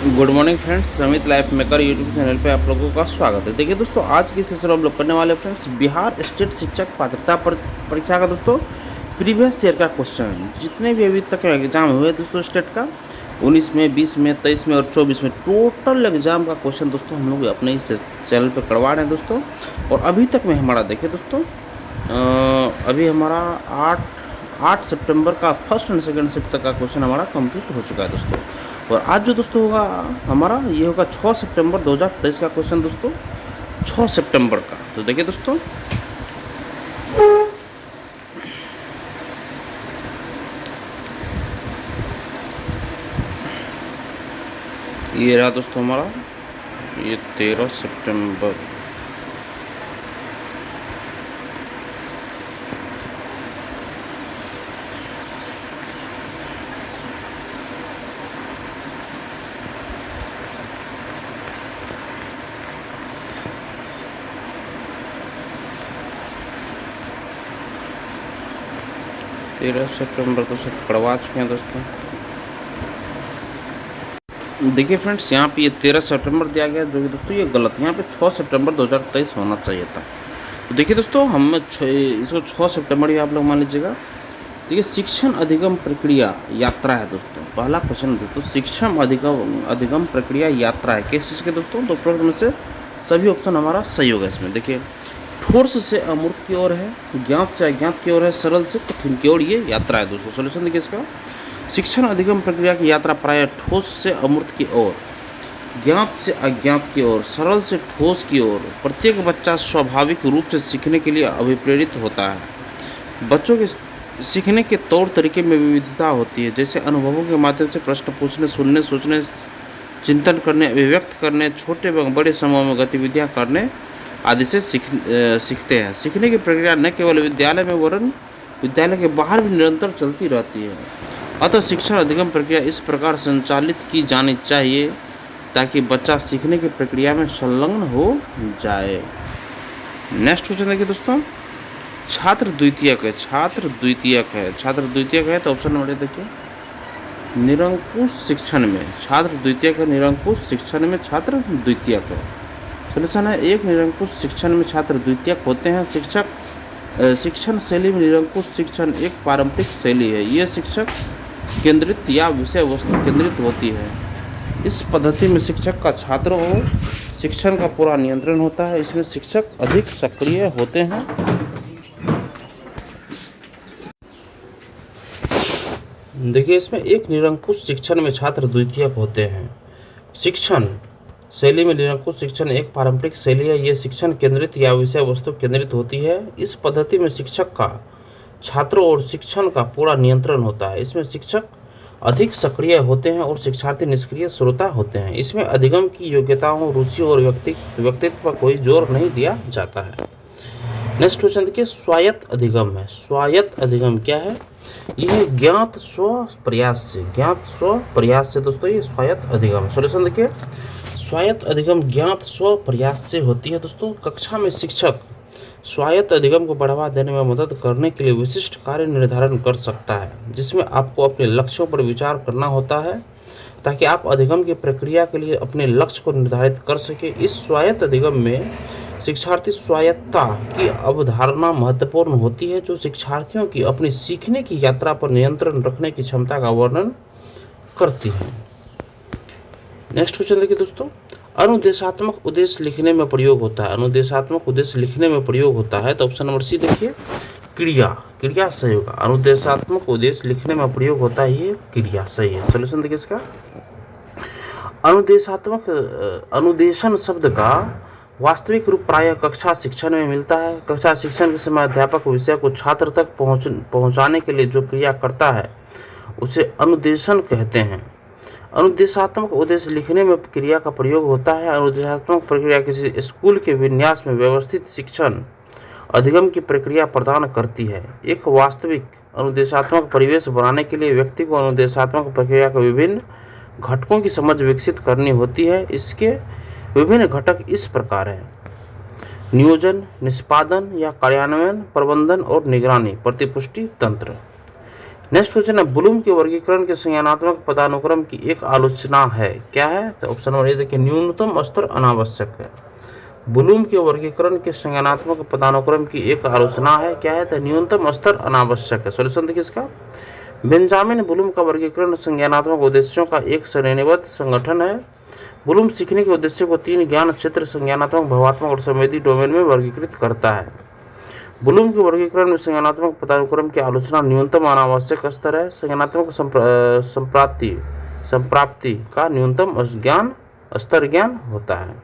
Good morning friends, Amit life maker YouTube channel पे आप लोगों का स्वागत है। देखिए दोस्तों, आज की सेशन हम लोग करने वाले फ्रेंड्स बिहार स्टेट शिक्षक पात्रता परीक्षा का दोस्तों प्रीवियस ईयर का क्वेश्चन, जितने भी अभी तक एग्जाम हुए दोस्तों स्टेट का 19 में, 20 में, 23 में और 24 में, टोटल एग्जाम का क्वेश्चन दोस्तों हम लोग अपने इस चैनल पर करवा रहे हैं दोस्तों। और अभी तक में हमारा देखिए दोस्तों, अभी हमारा 8 सितंबर का फर्स्ट एंड सेकंड शिफ्ट तक का क्वेश्चन हमारा कंप्लीट हो चुका है दोस्तों। और आज जो दोस्तों होगा हमारा, ये होगा 6 सितंबर 2023 का क्वेश्चन दोस्तों, 6 सितंबर का। तो देखिए दोस्तों, ये रहा दोस्तों हमारा, ये 13 सितंबर। तो सब पढ़वा चुके हैं दोस्तों। देखिए फ्रेंड्स, यहाँ पे ये 13 सितंबर दिया गया, जो कि दोस्तों ये गलत है। यहाँ पे 6 सितंबर 2023 होना चाहिए था। तो देखिए दोस्तों, हम इसको 6 सितंबर ही आप लोग मान लीजिएगा। देखिए, शिक्षण अधिगम प्रक्रिया यात्रा है दोस्तों। पहला क्वेश्चन दोस्तों, शिक्षण अधिगम प्रक्रिया यात्रा है किस चीज़ के दोस्तों? तो प्रश्न में से सभी ऑप्शन हमारा सही होगा इसमें। देखिए, ठोस से अमूर्त की ओर है, ज्ञात से अज्ञात की ओर है, सरल से कठिन की ओर ये यात्रा है दोस्तों। सोल्यूशन देखिए इसका, शिक्षण अधिगम प्रक्रिया की यात्रा प्रायः ठोस से अमूर्त की ओर, ज्ञात से अज्ञात की ओर, सरल से ठोस की ओर। प्रत्येक बच्चा स्वाभाविक रूप से सीखने के लिए अभिप्रेरित होता है। बच्चों के सीखने के तौर तरीके में विविधता होती है, जैसे अनुभवों के माध्यम से प्रश्न पूछने, सुनने, सोचने, चिंतन करने, अभिव्यक्त करने, छोटे एवं बड़े समूह में गतिविधियाँ करने आदि से सीखते हैं। सीखने की प्रक्रिया न केवल विद्यालय में वरन विद्यालय के बाहर भी निरंतर चलती रहती है। अतः शिक्षण अधिगम प्रक्रिया इस प्रकार संचालित की जानी चाहिए ताकि बच्चा सीखने की प्रक्रिया में संलग्न हो जाए। नेक्स्ट क्वेश्चन देखिए दोस्तों, छात्र द्वितीयक है। तो ऑप्शन नंबर देखिए, निरंकुश शिक्षण में छात्र द्वितीयक है। निरंकुश शिक्षण में छात्र द्वितीयक है। सोल्यूशन है, एक निरंकुश शिक्षण में छात्र द्वितीयक होते हैं। शिक्षण शैली में निरंकुश शिक्षण एक पारंपरिक शैली है। ये शिक्षक केंद्रित या विषय वस्तु केंद्रित होती है। इस पद्धति में शिक्षक का छात्रों को शिक्षण का पूरा नियंत्रण होता है। इसमें शिक्षक अधिक सक्रिय होते हैं। देखिए, इसमें एक निरंकुश शिक्षण में छात्र द्वितीयक होते हैं। शिक्षण शैली में निरंकुश शिक्षण एक पारंपरिक शैली है। ये शिक्षण केंद्रित या विषय वस्तु केंद्रित होती है। इस पद्धति में शिक्षक का छात्रों और शिक्षण का पूरा नियंत्रण होता है। इसमें शिक्षक अधिक सक्रिय होते हैं और शिक्षार्थी निष्क्रिय श्रोता होते हैं। इसमें अधिगम की योग्यताओं, रुचि और व्यक्तित्व पर कोई जोर नहीं दिया जाता है। नेक्स्ट क्वेश्चन देखिए, स्वायत्त अधिगम है। स्वायत्त अधिगम क्या है? यह ज्ञात स्व प्रयास से दोस्तों ये स्वायत्त अधिगम। सॉल्यूशन देखिए, स्वायत्त अधिगम ज्ञात स्व प्रयास से होती है दोस्तों। कक्षा में शिक्षक स्वायत्त अधिगम को बढ़ावा देने में मदद करने के लिए विशिष्ट कार्य निर्धारण कर सकता है, जिसमें आपको अपने लक्ष्यों पर विचार करना होता है ताकि आप अधिगम की प्रक्रिया के लिए अपने लक्ष्य को निर्धारित कर सके। इस स्वायत्त अधिगम में शिक्षार्थी स्वायत्तता की अवधारणा महत्वपूर्ण होती है, जो शिक्षार्थियों की अपनी सीखने की यात्रा पर नियंत्रण रखने की क्षमता का वर्णन करती है। नेक्स्ट क्वेश्चन देखिए दोस्तों, अनुदेशात्मक उद्देश्य लिखने में प्रयोग होता है। अनुदेशात्मक उद्देश्य लिखने में प्रयोग होता है। तो ऑप्शन नंबर सी देखिए, क्रिया सही होगा। अनुदेशात्मक उद्देश्य लिखने में प्रयोग होता है, ये क्रिया सही है। सोल्यूशन देखिए इसका, अनुदेशन शब्द का वास्तविक रूप प्रायः कक्षा शिक्षण में मिलता है। कक्षा शिक्षण के समय अध्यापक विषय को छात्र तक पहुंचाने के लिए जो क्रिया करता है उसे अनुदेशन कहते हैं। अनुदेशात्मक उद्देश्य लिखने में क्रिया का प्रयोग होता है। अनुदेशात्मक प्रक्रिया किसी स्कूल के विन्यास में व्यवस्थित शिक्षण अधिगम की प्रक्रिया प्रदान करती है। एक वास्तविक अनुदेशात्मक परिवेश बनाने के लिए व्यक्ति को अनुदेशात्मक प्रक्रिया के विभिन्न घटकों की समझ विकसित करनी होती है। इसके विभिन्न घटक इस प्रकार हैं: नियोजन, निष्पादन या कार्यान्वयन, प्रबंधन और निगरानी, प्रतिपुष्टि तंत्र। नेक्स्ट क्वेश्चन है, ब्लूम के वर्गीकरण के संज्ञानात्मक पदानुक्रम की एक आलोचना है, क्या है? तो ऑप्शन नंबर ए देखिए, न्यूनतम स्तर अनावश्यक है। ब्लूम के वर्गीकरण के संज्ञानात्मक पदानुक्रम की एक आलोचना है, क्या है? तो न्यूनतम स्तर अनावश्यक है। सॉल्यूशन देखिए इसका, बेंजामिन ब्लूम का वर्गीकरण संज्ञानात्मक उद्देश्यों का एक श्रेणीबद्ध संगठन है। ब्लूम सीखने के उद्देश्य को 3 ज्ञान क्षेत्र संज्ञानात्मक, भावात्मक और संवेदी डोमेन में वर्गीकृत करता है। ब्लूम के वर्गीकरण में संज्ञानात्मक पदानुक्रम की आलोचना न्यूनतम अनावश्यक स्तर है। संज्ञानात्मक संप्राप्ति का न्यूनतम ज्ञान स्तर ज्ञान होता है।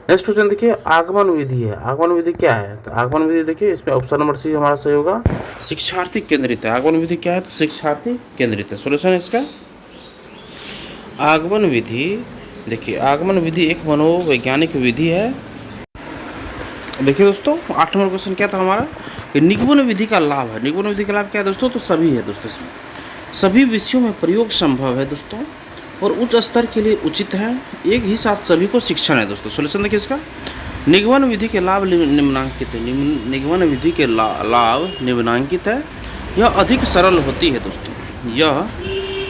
नेक्स्ट क्वेश्चन देखिए, आगमन विधि है। आगमन विधि क्या है? तो आगमन विधि देखिए, इसमें ऑप्शन नंबर सी हमारा सही होगा, शिक्षार्थी केंद्रित है। आगमन विधि क्या है? तो शिक्षार्थी केंद्रित है। सॉल्यूशन है इसका, आगमन विधि देखिए, आगमन विधि एक मनोवैज्ञानिक विधि है। देखिए दोस्तों, 8 नंबर क्वेश्चन क्या था हमारा, कि निगमन विधि का लाभ है। निगमन विधि का लाभ क्या है दोस्तों? तो सभी है दोस्तों, इसमें सभी विषयों में प्रयोग संभव है दोस्तों, और उच्च स्तर के लिए उचित है। एक ही साथ सभी को शिक्षण है दोस्तों। सॉल्यूशन देखिए इसका, निगमन विधि के लाभ निम्नांकित है। निगमन विधि के लाभ निम्नांकित है। यह अधिक सरल होती है दोस्तों, यह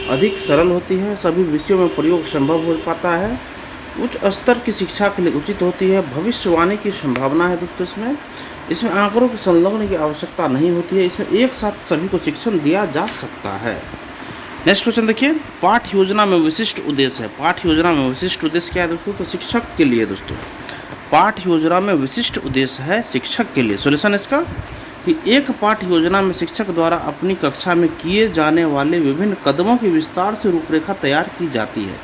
अधिक सरल होती है, सभी विषयों में प्रयोग संभव हो पाता है, उच्च स्तर की शिक्षा के लिए उचित होती है, भविष्यवाणी की संभावना है दोस्तों। इसमें आंकड़ों के संलग्न की आवश्यकता नहीं होती है, इसमें एक साथ सभी को शिक्षण दिया जा सकता है। नेक्स्ट क्वेश्चन देखिए, पाठ योजना में विशिष्ट उद्देश्य है। पाठ योजना में विशिष्ट उद्देश्य क्या है दोस्तों? तो शिक्षक के लिए दोस्तों, पाठ योजना में विशिष्ट उद्देश्य है शिक्षक के लिए। सॉल्यूशन इसका, कि एक पाठ योजना में शिक्षक द्वारा अपनी कक्षा में किए जाने वाले विभिन्न कदमों की विस्तार से रूपरेखा तैयार की जाती है।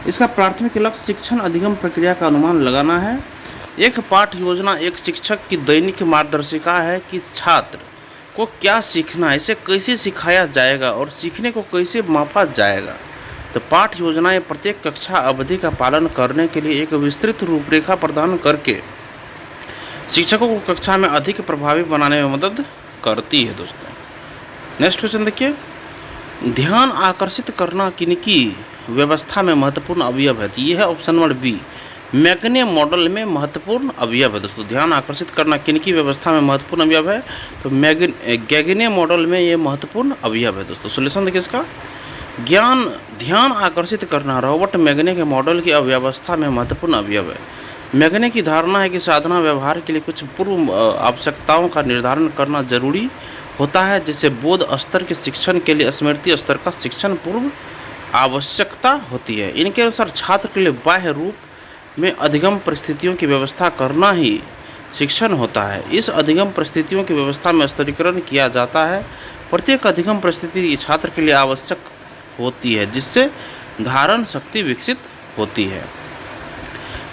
इसका प्राथमिक लक्ष्य शिक्षण अधिगम प्रक्रिया का अनुमान लगाना है। एक पाठ योजना एक शिक्षक की दैनिक मार्गदर्शिका है कि छात्र को क्या सीखना है, इसे कैसे सिखाया जाएगा और सीखने को कैसे मापा जाएगा। तो पाठ योजनाएं प्रत्येक कक्षा अवधि का पालन करने के लिए एक विस्तृत रूपरेखा प्रदान करके शिक्षकों को कक्षा में अधिक प्रभावी बनाने में मदद करती है दोस्तों। नेक्स्ट क्वेश्चन देखिए, ध्यान आकर्षित करना किनकी व्यवस्था में महत्वपूर्ण अवयव है? तो ये है ऑप्शन नंबर बी, मैग्ने मॉडल में महत्वपूर्ण अवयव है दोस्तों। ध्यान आकर्षित करना किनकी व्यवस्था में महत्वपूर्ण अवयव है? तो गैगने मॉडल में ये महत्वपूर्ण अवयव है दोस्तों। सॉल्यूशन देखिए इसका, ध्यान आकर्षित करना रॉबर्ट मैग्ने के मॉडल की अव्यवस्था में महत्वपूर्ण अवयव है। मैग्ने की धारणा है कि साधना व्यवहार के लिए कुछ पूर्व आवश्यकताओं का निर्धारण करना जरूरी होता है, जिससे बोध स्तर के शिक्षण के लिए स्मृति स्तर का शिक्षण पूर्व आवश्यकता होती है। इनके अनुसार छात्र के लिए बाह्य रूप में अधिगम परिस्थितियों की व्यवस्था करना ही शिक्षण होता है। इस अधिगम परिस्थितियों की व्यवस्था में स्तरीकरण किया जाता है। प्रत्येक अधिगम परिस्थिति छात्र के लिए आवश्यक होती है, जिससे धारण शक्ति विकसित होती है।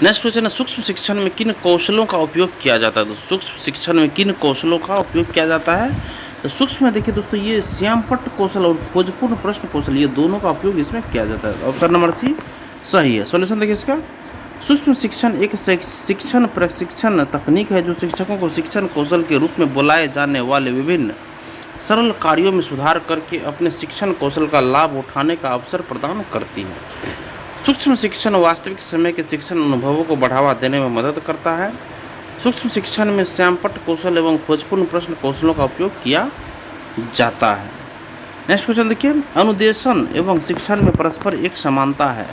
नेक्स्ट क्वेश्चन है, सूक्ष्म शिक्षण में किन कौशलों का उपयोग किया जाता है? तो सूक्ष्म शिक्षण में किन कौशलों का उपयोग किया जाता है? तो सूक्ष्म में देखिए दोस्तों, ये श्यामपट्ट कौशल और खोजपूर्ण प्रश्न कौशल, ये दोनों का उपयोग इसमें किया जाता है। ऑप्शन नंबर सी सही है। सॉल्यूशन देखिए इसका, सूक्ष्म शिक्षण एक शिक्षण प्रशिक्षण तकनीक है जो शिक्षकों को शिक्षण कौशल के रूप में बुलाए जाने वाले विभिन्न सरल कार्यों में सुधार करके अपने शिक्षण कौशल का लाभ उठाने का अवसर प्रदान करती है। सूक्ष्म शिक्षण वास्तविक समय के शिक्षण अनुभवों को बढ़ावा देने में मदद करता है। सूक्ष्म शिक्षण में श्यामपट्ट कौशल एवं खोजपूर्ण प्रश्न कौशलों का उपयोग किया जाता है। नेक्स्ट क्वेश्चन देखिए, अनुदेशन एवं शिक्षण में परस्पर एक समानता है।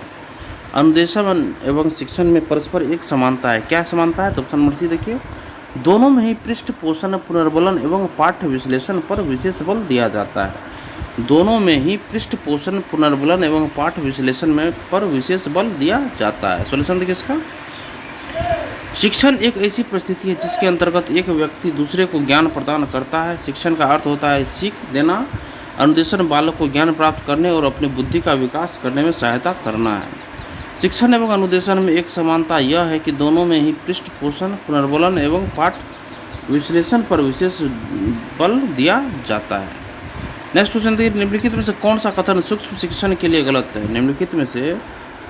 अनुदेशन एवं शिक्षण में परस्पर एक समानता है, क्या समानता है? तो ऑप्शन नंबर सी देखिए, दोनों में ही पृष्ठ पोषण, पुनर्बलन एवं पाठ्य विश्लेषण पर विशेष बल दिया जाता है। दोनों में ही पृष्ठ पोषण, पुनर्बलन एवं पाठ विश्लेषण में पर विशेष बल दिया जाता है। सॉल्यूशन देखिए इसका, शिक्षण एक ऐसी परिस्थिति है जिसके अंतर्गत एक व्यक्ति दूसरे को ज्ञान प्रदान करता है। शिक्षण का अर्थ होता है सीख देना। अनुदेशन बालक को ज्ञान प्राप्त करने और अपनी बुद्धि का विकास करने में सहायता करना है। शिक्षण एवं अनुदेशन में एक समानता यह है कि दोनों में ही पृष्ठ पोषण, पुनर्बलन एवं पाठ विश्लेषण पर विशेष बल दिया जाता है। नेक्स्ट क्वेश्चन देखिए, निम्नलिखित में से कौन सा कथन सूक्ष्म शिक्षण के लिए गलत है? निम्नलिखित में से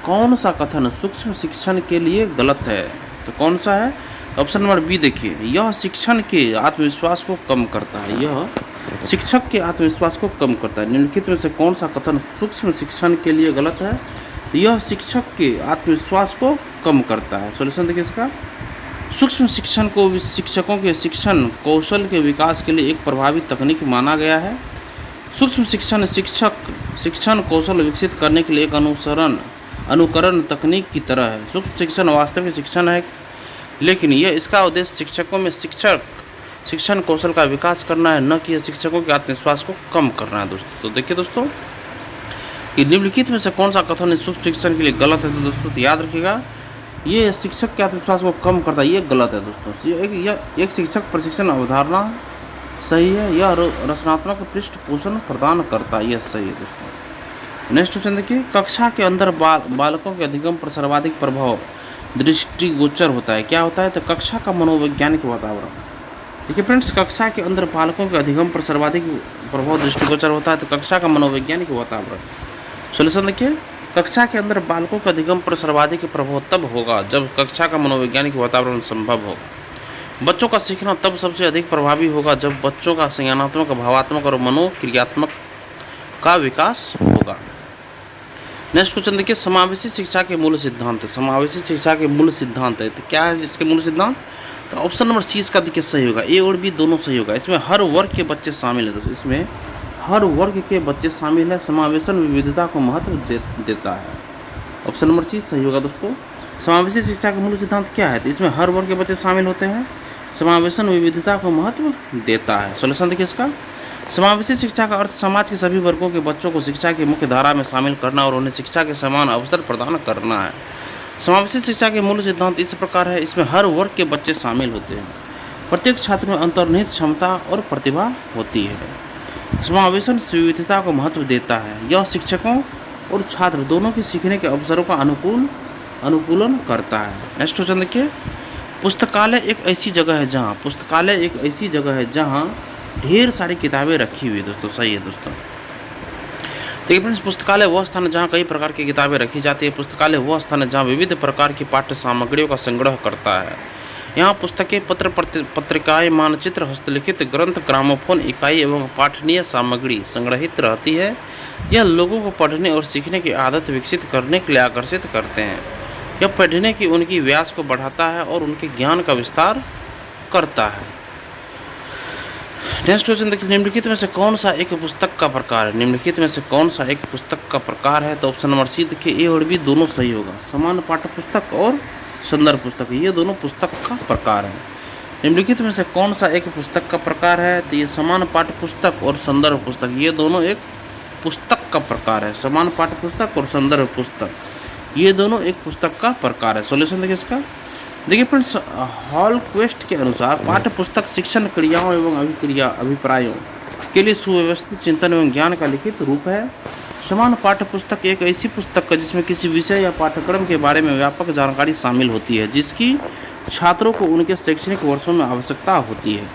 कौन सा कथन सूक्ष्म शिक्षण के लिए गलत है? तो कौन सा है? ऑप्शन नंबर बी देखिए, यह शिक्षण के आत्मविश्वास को कम करता है। यह शिक्षक के आत्मविश्वास को कम करता है। निम्नलिखित में से कौन सा कथन सूक्ष्म शिक्षण के लिए गलत है? यह शिक्षक के आत्मविश्वास को कम करता है। सॉल्यूशन देखिए इसका, सूक्ष्म शिक्षण को शिक्षकों के शिक्षण कौशल के विकास के लिए एक प्रभावी तकनीक माना गया है। सूक्ष्म शिक्षण कौशल विकसित करने के लिए एक अनुकरण तकनीक की तरह है। सूक्ष्म शिक्षण वास्तविक शिक्षण है, लेकिन यह इसका उद्देश्य शिक्षकों में शिक्षण कौशल का विकास करना है, न कि यह शिक्षकों के आत्मविश्वास को कम करना है। दोस्तों तो देखिए दोस्तों कि निम्नलिखित में से कौन सा कथन सूक्ष्म शिक्षण के लिए गलत है। तो दोस्तों तो याद रखिएगा, ये शिक्षक के आत्मविश्वास को कम करता है, ये गलत है दोस्तों। एक शिक्षक प्रशिक्षण अवधारणा सही है, यह रचनात्मक पृष्ठपोषण प्रदान करता है, यह सही है दोस्तों। नेक्स्ट क्वेश्चन देखिए, कक्षा के अंदर बालकों के अधिगम पर सर्वाधिक प्रभाव दृष्टिगोचर होता है। क्या होता है? तो कक्षा का मनोवैज्ञानिक वातावरण। देखिए फ्रेंड्स, कक्षा के अंदर बालकों के अधिगम पर सर्वाधिक प्रभाव दृष्टिगोचर होता है, तो कक्षा का मनोवैज्ञानिक वातावरण। सॉल्यूशन देखिए, कक्षा के अंदर बालकों के अधिगम पर सर्वाधिक प्रभाव तब होगा जब कक्षा का मनोवैज्ञानिक वातावरण संभव हो। बच्चों का सीखना तब सबसे अधिक प्रभावी होगा जब बच्चों का संज्ञानात्मक, भावात्मक और मनोक्रियात्मक का विकास होगा। नेक्स्ट क्वेश्चन देखिए, समावेशी शिक्षा के मूल सिद्धांत। समावेशी शिक्षा के मूल सिद्धांत है, तो क्या है इसके मूल सिद्धांत? तो ऑप्शन नंबर सी इसका देखिए सही होगा, ए और बी दोनों सही होगा। इसमें हर वर्ग के बच्चे शामिल है दोस्तों, इसमें हर वर्ग के बच्चे शामिल है। समावेशन विविधता को महत्व देता है। ऑप्शन नंबर सी सही होगा दोस्तों। समावेशी शिक्षा का मूल सिद्धांत क्या है? तो इसमें हर वर्ग के बच्चे शामिल होते हैं, समावेशन विविधता को महत्व देता है। सॉल्यूशन देखिए इसका, समावेशी शिक्षा का अर्थ समाज के सभी वर्गों के बच्चों को शिक्षा की मुख्य धारा में शामिल करना और उन्हें शिक्षा के समान अवसर प्रदान करना है। समावेशी शिक्षा के मूल सिद्धांत इस प्रकार है, इसमें हर वर्ग के बच्चे शामिल होते हैं, प्रत्येक छात्र में अंतर्निहित क्षमता और प्रतिभा होती है। समावेशन विविधता को महत्व देता है, यह शिक्षकों और छात्र दोनों के सीखने के अवसरों का अनुकूलन करता है। नेक्स्ट क्वेश्चन देखिए, पुस्तकालय एक ऐसी जगह है जहाँ ढेर सारी किताबें रखी हुई है। दोस्तों सही है दोस्तों। देखिए फ्रेंड्स, पुस्तकालय वह स्थान है जहाँ कई प्रकार की किताबें रखी जाती है। पुस्तकालय वह स्थान है जहाँ विविध प्रकार की पाठ्य सामग्रियों का संग्रह करता है। यहाँ पुस्तकें, पत्रिकाएं, मानचित्र, हस्तलिखित ग्रंथ, ग्रामोफोन इकाई एवं पाठनीय सामग्री संग्रहित रहती है। यह लोगों को पढ़ने और सीखने की आदत विकसित करने के लिए आकर्षित करते हैं। यह पढ़ने की उनकी व्यास को बढ़ाता है और उनके ज्ञान का विस्तार करता है। नेक्स्ट क्वेश्चन देखिए, निम्नलिखित में से कौन सा एक पुस्तक का प्रकार है? निम्नलिखित में से कौन सा एक पुस्तक का प्रकार है? तो ऑप्शन नंबर सी देखिए, ए और बी दोनों सही होगा। सामान्य पाठ्य पुस्तक और संदर्भ पुस्तक, ये दोनों पुस्तक का प्रकार है। निम्नलिखित में से कौन सा एक पुस्तक का प्रकार है? तो ये सामान्य पाठ्य पुस्तक और संदर्भ पुस्तक, ये दोनों एक पुस्तक का प्रकार है। सामान्य पाठ्य पुस्तक और संदर्भ पुस्तक, ये दोनों एक पुस्तक का प्रकार है। सॉल्यूशन देखिए इसका, देखिए फ्रेंड्स, हॉलक्वेस्ट के अनुसार पाठ्य पुस्तक शिक्षण क्रियाओं एवं अभिप्रायों के लिए सुव्यवस्थित चिंतन एवं ज्ञान का लिखित रूप है। समान पाठ्य पुस्तक एक ऐसी पुस्तक है जिसमें किसी विषय या पाठ्यक्रम के बारे में व्यापक जानकारी शामिल होती है, जिसकी छात्रों को उनके शैक्षणिक वर्षों में आवश्यकता होती है।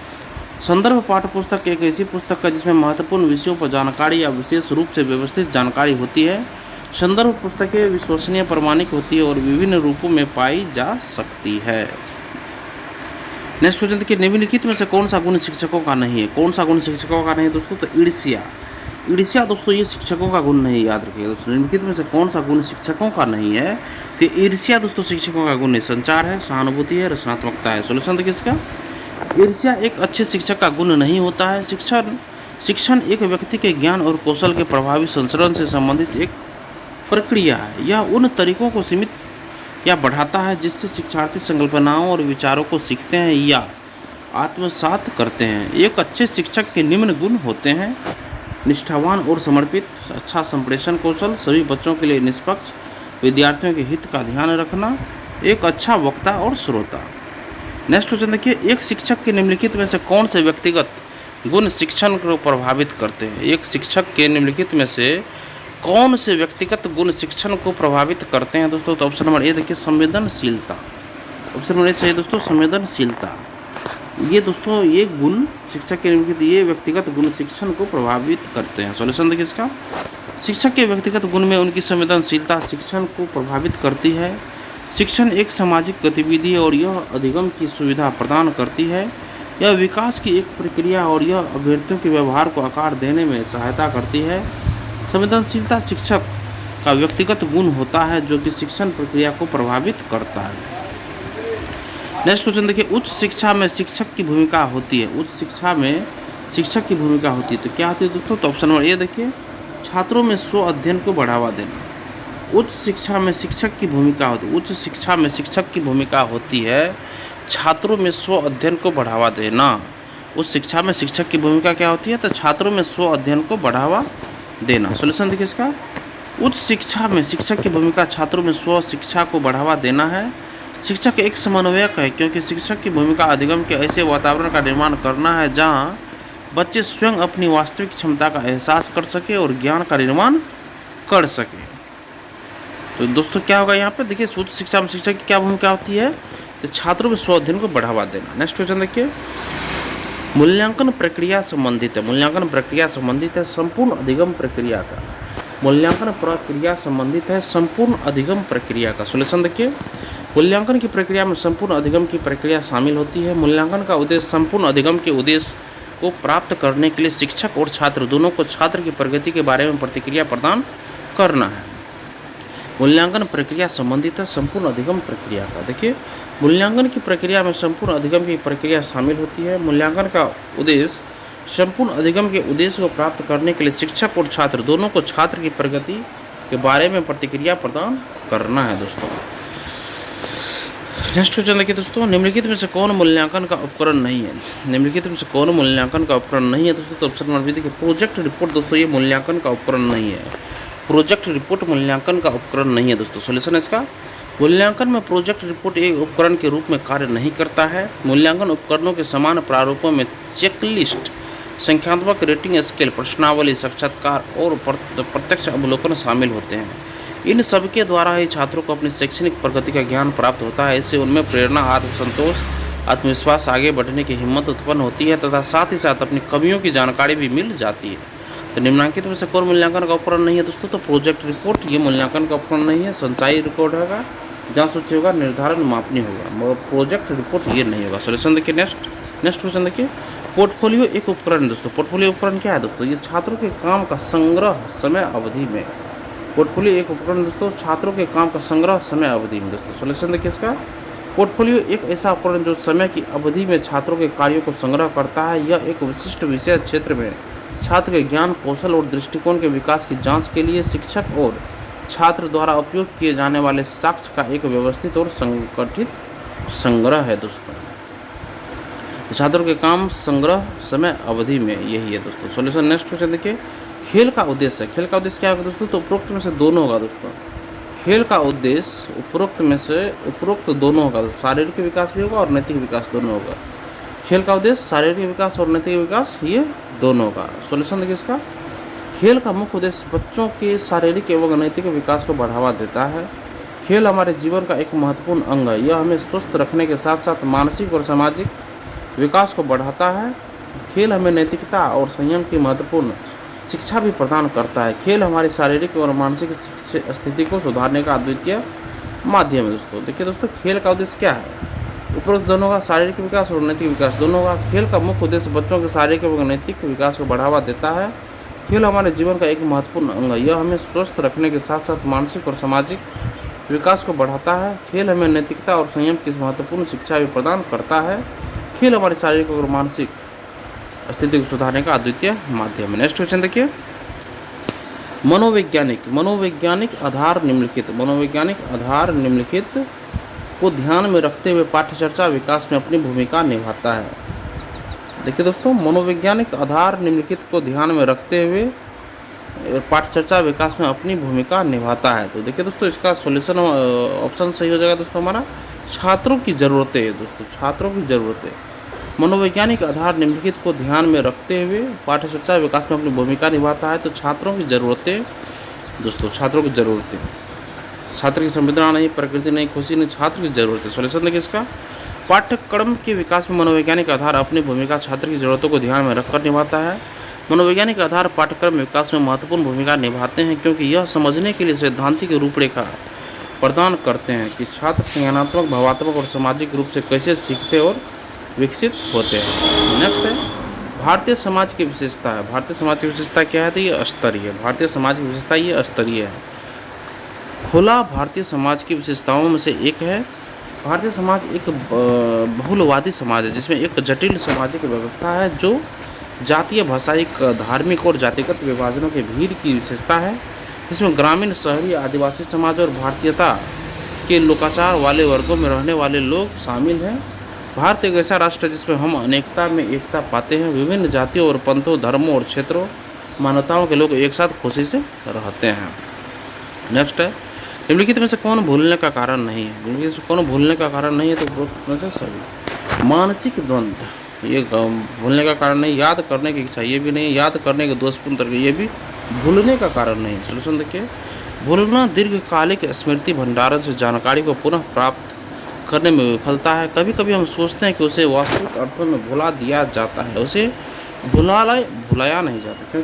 संदर्भ पाठ्य पुस्तक एक ऐसी पुस्तक है जिसमें महत्वपूर्ण विषयों पर जानकारी या विशेष रूप से व्यवस्थित जानकारी होती है। संदर्भ पुस्तकें विश्वसनीय, प्रमाणिक होती है और विभिन्न रूपों में पाई जा सकती है। नेक्स्ट क्वेश्चन देखिए, निम्नलिखित में से कौन सा गुण शिक्षकों का नहीं है? कौन सा गुण शिक्षकों का नहीं है दोस्तों? तो ईर्ष्या दोस्तों ये शिक्षकों का गुण नहीं, याद रखिएगा दोस्तों। निम्नलिखित में से कौन सा गुण शिक्षकों का नहीं है? तो ईर्ष्या दोस्तों शिक्षकों का गुण नहीं। संचार है, सहानुभूति है, रचनात्मकता है। सॉल्यूशन देखिए इसका, ईर्ष्या एक अच्छे शिक्षक का गुण नहीं होता है। शिक्षण एक व्यक्ति के ज्ञान और कौशल के प्रभावी संचरण से संबंधित एक प्रक्रिया है। यह उन तरीकों को सीमित या बढ़ाता है जिससे शिक्षार्थी संकल्पनाओं और विचारों को सीखते हैं या आत्मसात करते हैं। एक अच्छे शिक्षक के निम्न गुण होते हैं: निष्ठावान और समर्पित, अच्छा संप्रेषण कौशल, सभी बच्चों के लिए निष्पक्ष, विद्यार्थियों के हित का ध्यान रखना, एक अच्छा वक्ता और श्रोता। नेक्स्ट क्वेश्चन देखिए, एक शिक्षक के निम्नलिखित में से कौन से व्यक्तिगत गुण शिक्षण को प्रभावित करते हैं? एक शिक्षक के निम्नलिखित में से कौन से व्यक्तिगत गुण शिक्षण को प्रभावित करते हैं दोस्तों? तो ऑप्शन नंबर ए देखिए, संवेदनशीलता। ऑप्शन नंबर ए सही दोस्तों, संवेदनशीलता। ये दोस्तों ये गुण शिक्षक के निम्नलिखित ये व्यक्तिगत गुण शिक्षण को प्रभावित करते हैं। सॉल्यूशन देखिए इसका, शिक्षक के व्यक्तिगत गुण में उनकी संवेदनशीलता शिक्षण को प्रभावित करती है। शिक्षण एक सामाजिक गतिविधि है और यह अधिगम की सुविधा प्रदान करती है। यह विकास की एक प्रक्रिया और यह अभ्यर्थियों के व्यवहार को आकार देने में सहायता करती है। संवेदनशीलता शिक्षक का व्यक्तिगत गुण होता है जो कि शिक्षण प्रक्रिया को प्रभावित करता है। नेक्स्ट क्वेश्चन देखिए, उच्च शिक्षा में शिक्षक की भूमिका होती है। उच्च शिक्षा में शिक्षक की भूमिका होती है। तो क्या होती है दोस्तों? तो ऑप्शन नंबर ए देखिए, छात्रों में स्व अध्ययन को बढ़ावा देना। उच्च शिक्षा में शिक्षक की भूमिका होती है, उच्च शिक्षा में शिक्षक की भूमिका होती है छात्रों में स्व अध्ययन को बढ़ावा देना। उच्च शिक्षा में शिक्षक की भूमिका क्या होती है? तो छात्रों में स्व अध्ययन को बढ़ावा देना। सॉल्यूशन देखिए इसका, उच्च शिक्षा में शिक्षक की भूमिका छात्रों में स्व शिक्षा को बढ़ावा देना है। शिक्षक एक समन्वयक है, क्योंकि शिक्षक की भूमिका अधिगम के ऐसे वातावरण का निर्माण करना है जहाँ बच्चे स्वयं अपनी वास्तविक क्षमता का एहसास कर सके और ज्ञान का निर्माण कर सके। तो दोस्तों क्या होगा यहाँ पे? देखिए, उच्च शिक्षा में शिक्षक की क्या भूमिका होती है? तो छात्रों में स्व अध्ययन को बढ़ावा देना। नेक्स्ट क्वेश्चन देखिए, मूल्यांकन प्रक्रिया संबंधित है। मूल्यांकन प्रक्रिया संबंधित है संपूर्ण अधिगम प्रक्रिया का। मूल्यांकन प्रक्रिया संबंधित है संपूर्ण अधिगम प्रक्रिया का। सॉल्यूशन देखिए, मूल्यांकन की प्रक्रिया में संपूर्ण अधिगम की प्रक्रिया शामिल होती है। मूल्यांकन का उद्देश्य संपूर्ण अधिगम के उद्देश्य को प्राप्त करने के लिए शिक्षक और छात्र दोनों को छात्र की प्रगति के बारे में प्रतिक्रिया प्रदान करना है। मूल्यांकन प्रक्रिया संबंधित है संपूर्ण अधिगम प्रक्रिया का। देखिए, मूल्यांकन की प्रक्रिया में संपूर्ण अधिगम की प्रक्रिया शामिल होती है। मूल्यांकन का उद्देश्य संपूर्ण अधिगम के उद्देश्य को प्राप्त करने के लिए शिक्षक और छात्र दोनों को छात्र की प्रगति के बारे में प्रतिक्रिया प्रदान करना है। दोस्तों नेक्स्ट क्वेश्चन देखिए दोस्तों, निम्नलिखित में से कौन मूल्यांकन का उपकरण नहीं है? निम्नलिखित में से कौन मूल्यांकन का उपकरण नहीं है दोस्तों? तो ऑप्शन नंबर बी देखिए, प्रोजेक्ट रिपोर्ट। दोस्तों ये मूल्यांकन का उपकरण नहीं है। प्रोजेक्ट रिपोर्ट मूल्यांकन का उपकरण नहीं है दोस्तों। सॉल्यूशन इसका, मूल्यांकन में प्रोजेक्ट रिपोर्ट एक उपकरण के रूप में कार्य नहीं करता है। मूल्यांकन उपकरणों के समान प्रारूपों में चेकलिस्ट, संख्यात्मक रेटिंग स्केल, प्रश्नावली, साक्षात्कार और प्रत्यक्ष अवलोकन शामिल होते हैं। इन सबके द्वारा ही छात्रों को अपनी शैक्षणिक प्रगति का ज्ञान प्राप्त होता है। इससे उनमें प्रेरणा, आत्मसंतोष, आत्मविश्वास, आगे बढ़ने की हिम्मत उत्पन्न होती है तथा साथ ही साथ अपनी कमियों की जानकारी भी मिल जाती है। तो निम्नलिखित में से कौन मूल्यांकन का उपकरण नहीं है दोस्तों? तो प्रोजेक्ट रिपोर्ट ये मूल्यांकन का उपकरण नहीं है। संचाई रिकॉर्ड होगा, जहाँ सूची होगा, निर्धारण मापनी होगा, मगर प्रोजेक्ट रिपोर्ट ये नहीं होगा। सॉल्यूशन देखिए, नेक्स्ट क्वेश्चन देखिए, पोर्टफोलियो एक उपकरण। दोस्तों पोर्टफोलियो उपकरण क्या है दोस्तों? ये छात्रों के काम का संग्रह समय अवधि में। पोर्टफोलियो एक उपकरण दोस्तों छात्रों के काम का संग्रह समय अवधि में। दोस्तों सॉल्यूशन देखिए इसका, पोर्टफोलियो एक ऐसा उपकरण जो समय की अवधि में छात्रों के कार्यों को संग्रह करता है। यह एक विशिष्ट विषय क्षेत्र में छात्र के ज्ञान, कौशल और दृष्टिकोण के विकास की जांच के लिए शिक्षक और छात्र द्वारा उपयोग किए जाने वाले साक्ष्य का एक व्यवस्थित और संगठित संग्रह है। दोस्तों छात्रों के काम संग्रह समय अवधि में, यही है दोस्तों सॉल्यूशन। नेक्स्ट क्वेश्चन देखिए, खेल का उद्देश्य। खेल का उद्देश्य क्या होगा दोस्तों? तो उपरोक्त में से दोनों होगा दोस्तों। खेल का उद्देश्य उपरोक्त दोनों होगा, शारीरिक विकास भी होगा और नैतिक विकास दोनों होगा। खेल का उद्देश्य शारीरिक विकास और नैतिक विकास ये दोनों का। सॉल्यूशन देखिए इसका, खेल का मुख्य उद्देश्य बच्चों के शारीरिक एवं नैतिक विकास को बढ़ावा देता है। खेल हमारे जीवन का एक महत्वपूर्ण अंग है। यह हमें स्वस्थ रखने के साथ साथ मानसिक और सामाजिक विकास को बढ़ाता है। खेल हमें नैतिकता और संयम की महत्वपूर्ण शिक्षा भी प्रदान करता है। खेल हमारी शारीरिक और मानसिक स्थिति को सुधारने का अद्वितीय माध्यम है। दोस्तों देखिए दोस्तों, खेल का उद्देश्य क्या है? उपरोक्त दोनों का शारीरिक विकास और नैतिक विकास दोनों का। खेल का मुख्य उद्देश्य बच्चों के शारीरिक एवं नैतिक विकास को बढ़ावा देता है। खेल हमारे जीवन का एक महत्वपूर्ण अंग है। यह हमें स्वस्थ रखने के साथ साथ मानसिक और सामाजिक विकास को बढ़ाता है। खेल हमें नैतिकता और संयम की महत्वपूर्ण शिक्षा भी प्रदान करता है। खेल हमारी शारीरिक और मानसिक स्थिति को सुधारने का अद्वितीय माध्यम है। नेक्स्ट क्वेश्चन देखिए, मनोवैज्ञानिक आधार निम्नलिखित को ध्यान में रखते हुए पाठ्यचर्चा विकास में अपनी भूमिका निभाता है। देखिए दोस्तों, मनोवैज्ञानिक आधार निम्नलिखित को ध्यान में रखते हुए पाठ्यचर्चा विकास में अपनी भूमिका निभाता है। तो देखिए दोस्तों, इसका सॉल्यूशन ऑप्शन सही हो जाएगा दोस्तों हमारा, छात्रों की ज़रूरतें। दोस्तों छात्रों की ज़रूरतें, मनोवैज्ञानिक आधार निम्नलिखित को ध्यान में रखते हुए पाठ्यचर्चा विकास में अपनी भूमिका निभाता है। तो छात्रों की ज़रूरतें, दोस्तों छात्रों की ज़रूरतें, छात्र की संवेदना नहीं, प्रकृति नहीं, खुशी नहीं, छात्र की ज़रूरतें। सॉल्यूशन देखिए इसका, पाठ्यक्रम के विकास में मनोवैज्ञानिक आधार अपनी भूमिका छात्र की ज़रूरतों को ध्यान में रखकर निभाता है। मनोवैज्ञानिक आधार पाठ्यक्रम विकास में महत्वपूर्ण भूमिका निभाते हैं, क्योंकि यह समझने के लिए सैद्धांतिक रूपरेखा प्रदान करते हैं कि छात्र संज्ञानात्मक, भावात्मक और सामाजिक रूप से कैसे सीखते और विकसित होते हैं। नेक्स्ट है भारतीय समाज की विशेषता है। भारतीय समाज की विशेषता क्या है? तो ये स्तरीय है। भारतीय समाज की विशेषता ये स्तरीय है। खुला भारतीय समाज की विशेषताओं में से एक है। भारतीय समाज एक बहुलवादी समाज है, जिसमें एक जटिल सामाजिक व्यवस्था है जो जातीय, भाषायिक, धार्मिक और जातिगत विभाजनों के भीड़ की विशेषता है। इसमें ग्रामीण, शहरी, आदिवासी समाज और भारतीयता के लोकाचार वाले वर्गों में रहने वाले लोग शामिल हैं। भारत एक ऐसा राष्ट्र है जिसमें हम अनेकता में एकता पाते हैं। विभिन्न जातियों और पंथों, धर्मों और क्षेत्रों, मान्यताओं के लोग एक साथ खुशी से रहते हैं। नेक्स्ट है, निम्नलिखित में से कौन भूलने का कारण नहीं है? निम्नलिखित में कौन भूलने का कारण नहीं है? तो उपरोक्त में से सभी। मानसिक द्वंद्व, ये भूलने का कारण नहीं। याद करने की इच्छा, ये भी नहीं। याद करने के दोषपूर्ण तरीके, ये भी भूलने का कारण नहीं। सोल्यूशन देखिए, भूलना दीर्घकालिक स्मृति भंडारण से जानकारी को पुनः प्राप्त करने में विफलता है। कभी कभी हम सोचते हैं कि उसे वास्तविक अर्थों में भुला दिया जाता है, उसे भुलाया नहीं जाता,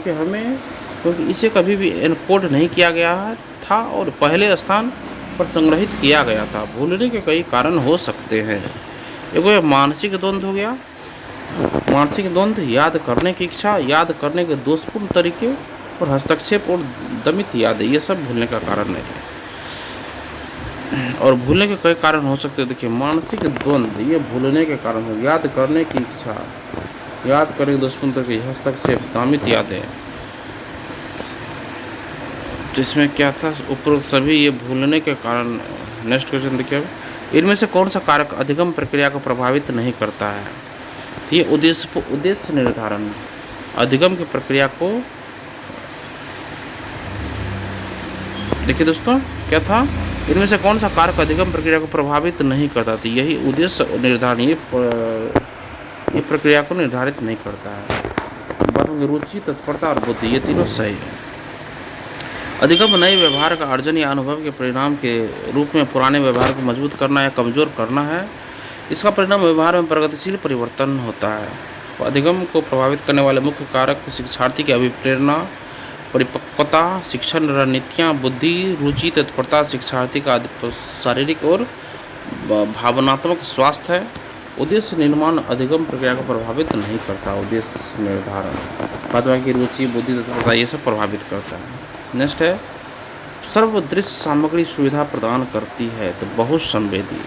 क्योंकि इसे कभी भी एनकोड नहीं किया गया था और पहले स्थान पर संग्रहित किया गया था। भूलने के कई कारण हो सकते हैं। एक मानसिक द्वंद्व हो गया। मानसिक द्वंद्व, याद करने की इच्छा, याद करने के दोषपूर्ण तरीके और हस्तक्षेप और दमित यादें, ये सब भूलने का कारण नहीं है। और भूलने के कई कारण हो सकते हैं। देखिए, मानसिक द्वंद्व, ये भूलने के कारण हो। याद करने की इच्छा, याद करने के दोषपूर्ण तरीके, हस्तक्षेप, दमित यादें, तो इसमें क्या था? उपरोक्त सभी ये भूलने के कारण। नेक्स्ट क्वेश्चन देखिए, इनमें से कौन सा कारक अधिगम प्रक्रिया को प्रभावित नहीं करता है? ये उद्देश्य निर्धारण, अधिगम की प्रक्रिया को। देखिए दोस्तों, क्या था? इनमें से कौन सा कारक अधिगम प्रक्रिया को प्रभावित नहीं करता? तो यही उद्देश्य निर्धारण, ये प्रक्रिया को निर्धारित नहीं करता है। बातों की रुचि, तत्परता और बुद्धि, ये तीनों सही है। अधिगम नए व्यवहार का अर्जन या अनुभव के परिणाम के रूप में पुराने व्यवहार को मजबूत करना या कमजोर करना है। इसका परिणाम व्यवहार में प्रगतिशील परिवर्तन होता है। अधिगम को प्रभावित करने वाले मुख्य कारक शिक्षार्थी की अभिप्रेरणा, परिपक्वता, शिक्षण रणनीतियाँ, बुद्धि, रुचि, तत्परता, शिक्षार्थी का शारीरिक और भावनात्मक स्वास्थ्य है। उद्देश्य निर्माण अधिगम प्रक्रिया को प्रभावित नहीं करता। उद्देश्य निर्धारण, बाद की रुचि, बुद्धि, तत्परता, ये सब प्रभावित करता है। नेक्स्ट है, सर्वदृश्य सामग्री सुविधा प्रदान करती है। तो बहुत संवेदी,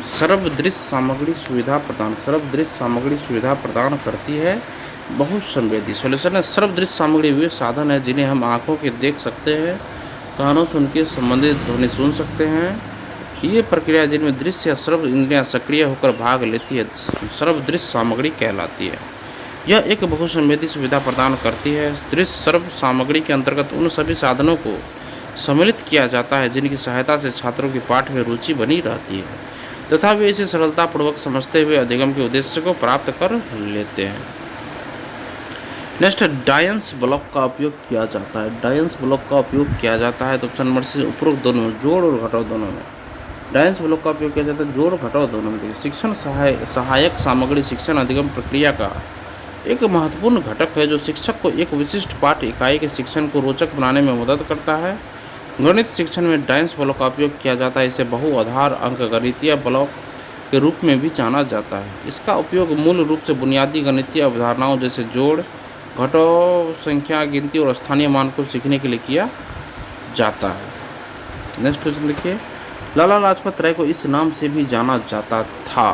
सर्वदृश्य सामग्री सुविधा प्रदान करती है, बहुत संवेदी। सॉल्यूशन है, सर्वदृश्य सामग्री वे साधन है जिन्हें हम आंखों के देख सकते हैं, कानों से उनके संबंधित ध्वनि सुन सकते हैं। ये प्रक्रिया जिनमें दृश्य या श्रव्य इंद्रियां सक्रिय होकर भाग लेती है, सर्वदृश्य सामग्री कहलाती है। यह एक बहुसंवेदी सुविधा प्रदान करती है। दृश्य सर्व सामग्री के अंतर्गत उन सभी साधनों को सम्मिलित किया जाता है जिनकी सहायता से छात्रों की पाठ में रुचि बनी रहती है तथा वे इसे सरलतापूर्वक समझते हुए अधिगम के उद्देश्य को प्राप्त कर लेते हैं। नेक्स्ट, डायंस ब्लॉक का उपयोग किया जाता है। डायंस ब्लॉक का उपयोग किया जाता है तो ऑप्शन नंबर सी, उपरोक्त दोनों, जोड़ और घटाव दोनों में। डायंस ब्लॉक का उपयोग किया जाता है जोड़ घटाव दोनों में। देखिए, शिक्षण सहायक सामग्री शिक्षण अधिगम प्रक्रिया का एक महत्वपूर्ण घटक है जो शिक्षक को एक विशिष्ट पाठ इकाई के शिक्षण को रोचक बनाने में मदद करता है। गणित शिक्षण में डायंस ब्लॉक का उपयोग किया जाता है। इसे बहुआधार अंकगणितीय ब्लॉक के रूप में भी जाना जाता है। इसका उपयोग मूल रूप से बुनियादी गणितीय अवधारणाओं जैसे जोड़, घटाव, संख्या, गिनती और स्थानीय मान को सीखने के लिए किया जाता है। नेक्स्ट क्वेश्चन देखिए, लाला लाजपत राय को इस नाम से भी जाना जाता था,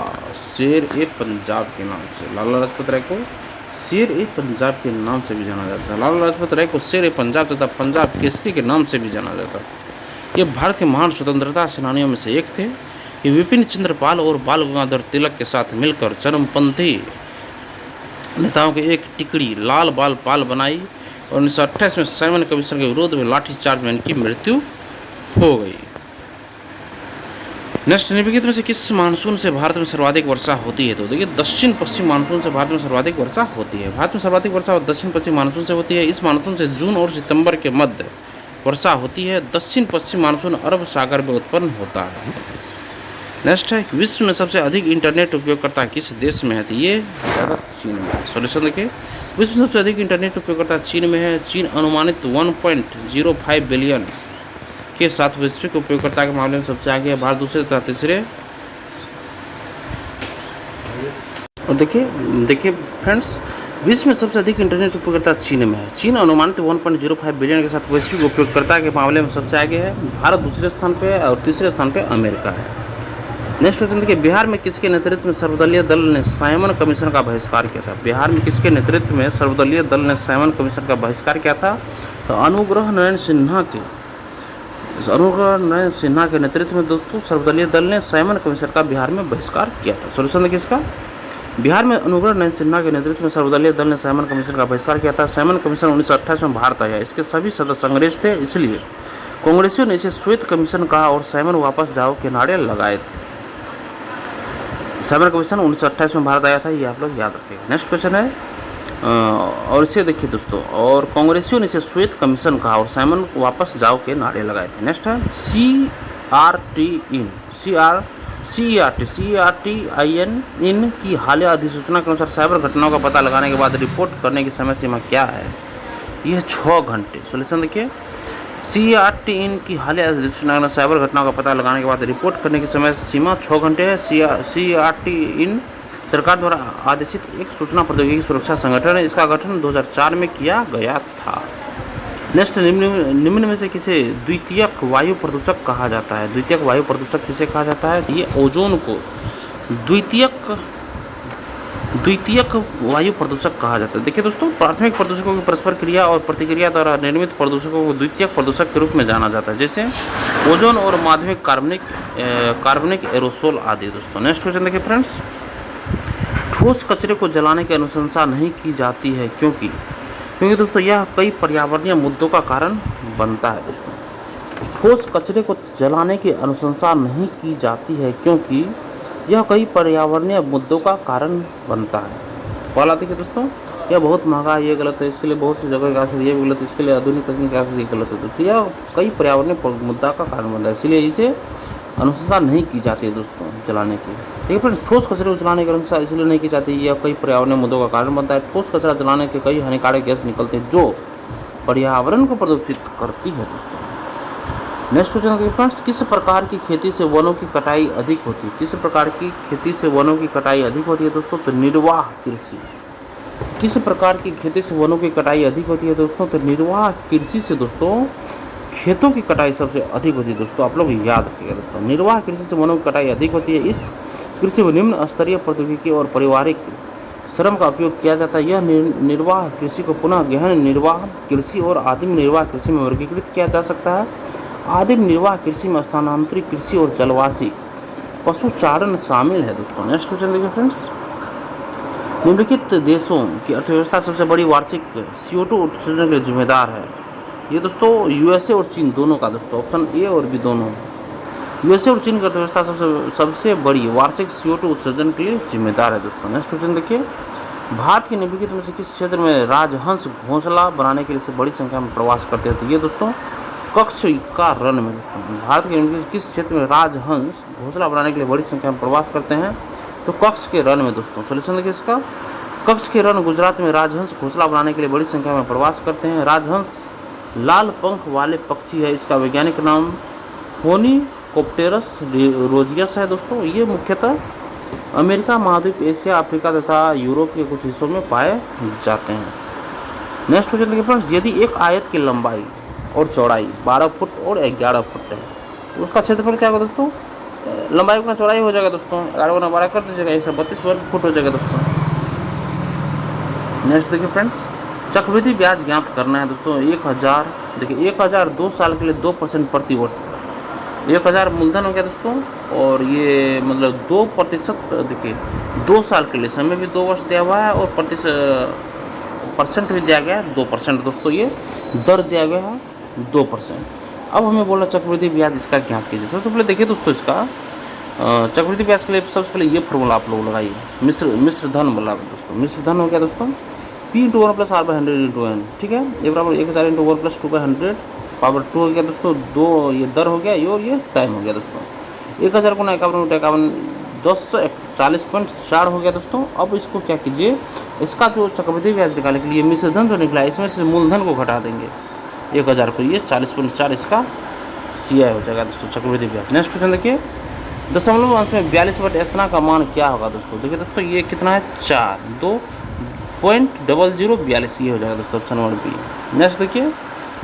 शेर-ए-पंजाब के नाम से। लाला लाजपत राय को शेर-ए-पंजाब के नाम से भी जाना जाता है। लाला लाजपत राय को शेर-ए-पंजाब तथा पंजाब केसरी के नाम से भी जाना जाता है। ये भारत के महान स्वतंत्रता सेनानियों में से एक थे। ये विपिन चंद्र पाल और बाल गंगाधर तिलक के साथ मिलकर चरमपंथी नेताओं की एक टिकड़ी लाल बाल पाल बनाई और 1928 में साइमन कमीशन के विरोध में लाठीचार्ज में इनकी मृत्यु हो गई। नेक्स्ट, निम्नलिखित में से किस मानसून से भारत में सर्वाधिक वर्षा होती है? तो देखिए, दक्षिण पश्चिम मानसून से भारत में सर्वाधिक वर्षा होती है। भारत में सर्वाधिक वर्षा दक्षिण पश्चिम मानसून से होती है। इस मानसून से जून और सितंबर के मध्य वर्षा होती है। दक्षिण पश्चिम मानसून अरब सागर में उत्पन्न होता है। नेक्स्ट है, विश्व में सबसे अधिक इंटरनेट उपयोगकर्ता किस देश में है? तो ये चीन में है। सॉल्यूशन देखिए, विश्व में सबसे अधिक इंटरनेट उपयोगकर्ता चीन में है। चीन अनुमानित 1.05 बिलियन के साथ वैश्विक उपयोगकर्ता के मामले में सबसे आगे है। भारत दूसरे तथा तीसरे। और देखिए फ्रेंड्स, विश्व में सबसे अधिक इंटरनेट उपयोगकर्ता चीन में है। चीन अनुमानित 1.05 बिलियन के साथ वैश्विक उपयोगकर्ता के मामले में सबसे आगे है। भारत दूसरे स्थान पे और तीसरे स्थान पे अमेरिका है। नेक्स्ट क्वेश्चन देखिए, बिहार में किसके नेतृत्व में सर्वदलीय दल ने साइमन कमीशन का बहिष्कार किया था? बिहार में किसके नेतृत्व में सर्वदलीय दल ने साइमन कमीशन का बहिष्कार किया था? तो अनुग्रह नारायण सिन्हा के नेतृत्व में दोस्तों सर्वदलीय दल ने साइमन कमीशन का बिहार में बहिष्कार किया था। सोल्यूशन देखिए इसका, बिहार में अनुग्रह नारायण सिन्हा के नेतृत्व में सर्वदलीय दल ने साइमन कमीशन का बहिष्कार किया था। साइमन कमीशन 1928 में भारत आया, इसके सभी सदस्य अंग्रेज थे, इसलिए कांग्रेसियों ने इसे श्वेत कमीशन कहा और साइमन वापस जाओ के नारे लगाए थे। साइमन कमीशन 1928 में भारत आया था, ये आप लोग याद रखिएगा। नेक्स्ट क्वेश्चन है और इसे देखिए दोस्तों, और कांग्रेसियों ने इसे श्वेत कमीशन कहा और साइमन वापस जाओ के नारे लगाए थे। नेक्स्ट है CERT-IN की हालिया अधिसूचना के अनुसार साइबर घटनाओं का पता लगाने के बाद रिपोर्ट करने की समय सीमा क्या है? यह 6 घंटे। सोल्यूशन देखिए, CERT-IN की हालिया अधिसूचना के अनुसार साइबर घटनाओं का पता लगाने के बाद रिपोर्ट करने की समय सीमा 6 घंटे है। CERT-IN सरकार द्वारा आदेशित एक सूचना प्रौद्योगिकी सुरक्षा संगठन है, इसका गठन 2004 में किया गया था। नेक्स्ट, निम्न में से किसे द्वितीयक वायु प्रदूषक कहा जाता है? द्वितीयक वायु प्रदूषक किसे कहा जाता है? ये ओजोन को द्वितीयक वायु प्रदूषक कहा जाता है। देखिए दोस्तों, प्राथमिक प्रदूषकों की परस्पर क्रिया और प्रतिक्रिया द्वारा निर्मित प्रदूषकों को द्वितीयक प्रदूषक के रूप में जाना जाता है, जैसे ओजोन और माध्यमिक कार्बनिक एरोसोल आदि। दोस्तों नेक्स्ट क्वेश्चन देखिए फ्रेंड्स, ठोस कचरे को जलाने की अनुशंसा नहीं की जाती है क्योंकि दोस्तों यह कई पर्यावरणीय मुद्दों का कारण बनता है। दोस्तों ठोस कचरे को जलाने की अनुशंसा नहीं की जाती है क्योंकि यह कई पर्यावरणीय मुद्दों का कारण बनता है। पहला देखिए दोस्तों, यह बहुत महंगा है, ये गलत है, इसके लिए बहुत सी जगह का ये भी गलत है, इसके लिए आधुनिक तकनीक का ये गलत है। दोस्तों यह कई पर्यावरणीय मुद्दा का कारण बनता है, इसलिए इसे अनुशंसा नहीं की जाती है दोस्तों जलाने की। ठीक है, ठोस कचरे को जलाने की अनुशंसा इसलिए नहीं की जाती, यह कई पर्यावरणीय मुद्दों का कारण बनता है। ठोस कचरा जलाने के कई हानिकारक गैस निकलते हैं जो पर्यावरण को प्रदूषित करती है। दोस्तों नेक्स्ट क्वेश्चन देखिए फ्रेंड्स, किस प्रकार की खेती से वनों की कटाई अधिक होती है? किस प्रकार की खेती से वनों की कटाई अधिक होती है दोस्तों? तो निर्वाह कृषि। किस प्रकार की खेती से वनों की कटाई अधिक होती है दोस्तों? तो निर्वाह कृषि से दोस्तों खेतों की कटाई सबसे अधिक होती है। दोस्तों आप लोग याद रखिएगा दोस्तों, निर्वाह कृषि से वनों की कटाई अधिक होती है। इस कृषि में निम्न स्तरीय प्रौद्योगिकी और पारिवारिक श्रम का उपयोग किया जाता है। यह निर्वाह कृषि को पुनः गहन निर्वाह कृषि और आदिम निर्वाह कृषि में वर्गीकृत किया जा सकता है। आदिम निर्वाह कृषि में स्थानांतरित कृषि और जलवासी पशुचारण शामिल है। दोस्तों नेक्स्ट क्वेश्चन देखिए फ्रेंड्स, निम्नलिखित देशों की अर्थव्यवस्था सबसे बड़ी वार्षिक CO2 उत्सर्जन के लिए जिम्मेदार है? ये दोस्तों USA और चीन दोनों का। दोस्तों ऑप्शन ए और बी दोनों, USA और चीन की अर्थव्यवस्था सबसे बड़ी वार्षिक CO2 उत्सर्जन के लिए जिम्मेदार है। दोस्तों नेक्स्ट क्वेश्चन देखिए, भारत के निम्नलिखित में से किस क्षेत्र में राजहंस घोंसला बनाने के लिए बड़ी संख्या में प्रवास करते थे? ये दोस्तों कच्छ का रण में। दोस्तों भारत के निम्नलिखित किस क्षेत्र में राजहंस घोंसला बनाने के लिए बड़ी संख्या में प्रवास करते हैं? तो कच्छ के रण में। दोस्तों सोल्यूशन देखिए इसका, कच्छ के रण गुजरात में राजहंस घोंसला बनाने के लिए बड़ी संख्या में प्रवास करते हैं। राजहंस लाल पंख वाले पक्षी है, इसका वैज्ञानिक नाम फोनिकोप्टेरस रोजियस है। दोस्तों ये मुख्यतः अमेरिका महाद्वीप, एशिया, अफ्रीका तथा यूरोप के कुछ हिस्सों में पाए जाते हैं। नेक्स्ट क्वेश्चन देखिए फ्रेंड्स, यदि एक आयत की लंबाई और चौड़ाई 12 फुट और 11 फुट है तो उसका क्षेत्रफल क्या होगा? दोस्तों लंबाई उतना चौड़ाई हो जाएगा। दोस्तों 11 गुना 12 कर दीजिएगा, 132 वर्ग फुट हो जाएगा। दोस्तों नेक्स्ट देखिए फ्रेंड्स, चक्रवृद्धि ब्याज ज्ञात करना है। दोस्तों 1000 देखिए 1000 2 साल के लिए 2% प्रति वर्ष। 1000 मूलधन हो गया दोस्तों, और ये मतलब 2% देखिए 2 साल के लिए, समय भी 2 वर्ष दिया हुआ है और परसेंट भी दिया गया है 2%। दोस्तों ये दर दिया गया है 2%। अब हमें बोला चक्रवृद्धि ब्याज इसका ज्ञात कीजिए। सबसे पहले देखिए दोस्तों, इसका चक्रवृद्धि ब्याज के लिए सबसे पहले ये फॉर्मूला आप लोग लगाइए, मिश्र धन बोला दोस्तों। मिश्र धन हो गया दोस्तों P × 1 + R/100 × N। ठीक है, ये बराबर 1000 × 1 + 2/100 पावर 2 हो गया दोस्तों। 2 ये दर हो गया, ये और ये टाइम हो गया दोस्तों। 1000 × 51 240.4 हो गया दोस्तों। अब इसको क्या कीजिए, इसका जो चक्रवृद्धि ब्याज निकालने के लिए मिश्र धन जो निकला है इसमें से मूलधन को घटा देंगे 1000 को, ये 40.4 इसका CI हो जाएगा दोस्तों चक्रवृद्धि ब्याज। नेक्स्ट क्वेश्चन देखिए, दशमलव अंश में 42 इतना का मान क्या होगा? दोस्तों देखिए दोस्तों ये कितना है 4, 2.0042 ये हो जाएगा दोस्तों ऑप्शन 1B। नेक्स्ट देखिए,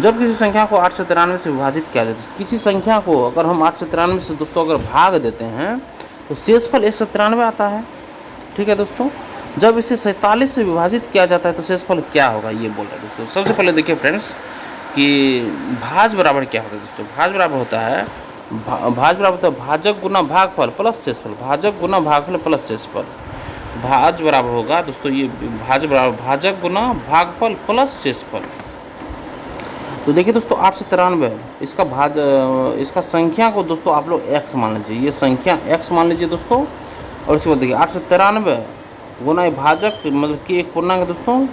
जब किसी संख्या को 893 से विभाजित किया जाता है, किसी संख्या को अगर हम 893 से दोस्तों अगर भाग देते हैं तो शेषफल 193 आता है। ठीक है दोस्तों, जब इसे 47 से विभाजित किया जाता है तो शेषफल क्या होगा ये बोल रहे हैं दोस्तों। सबसे पहले देखिए फ्रेंड्स कि भाज बराबर क्या होता है दोस्तों। भाज बराबर होता है भाज बराबर होता है भाजक गुना भागफल प्लस शेषफल। भाजक गुना भागफल प्लस शेषफल। भाज बराबर होगा दोस्तों ये भाज बराबर भाजक गुना भागफल प्लस शेषफल। तो देखिए दोस्तों 893 इसका भाज इसका संख्या को दोस्तों आप लोग x मान लीजिए, ये संख्या x मान लीजिए दोस्तों। और इसके बाद देखिए 893 गुना ये भाजक मतलब कि एक पूर्णांक है दोस्तों,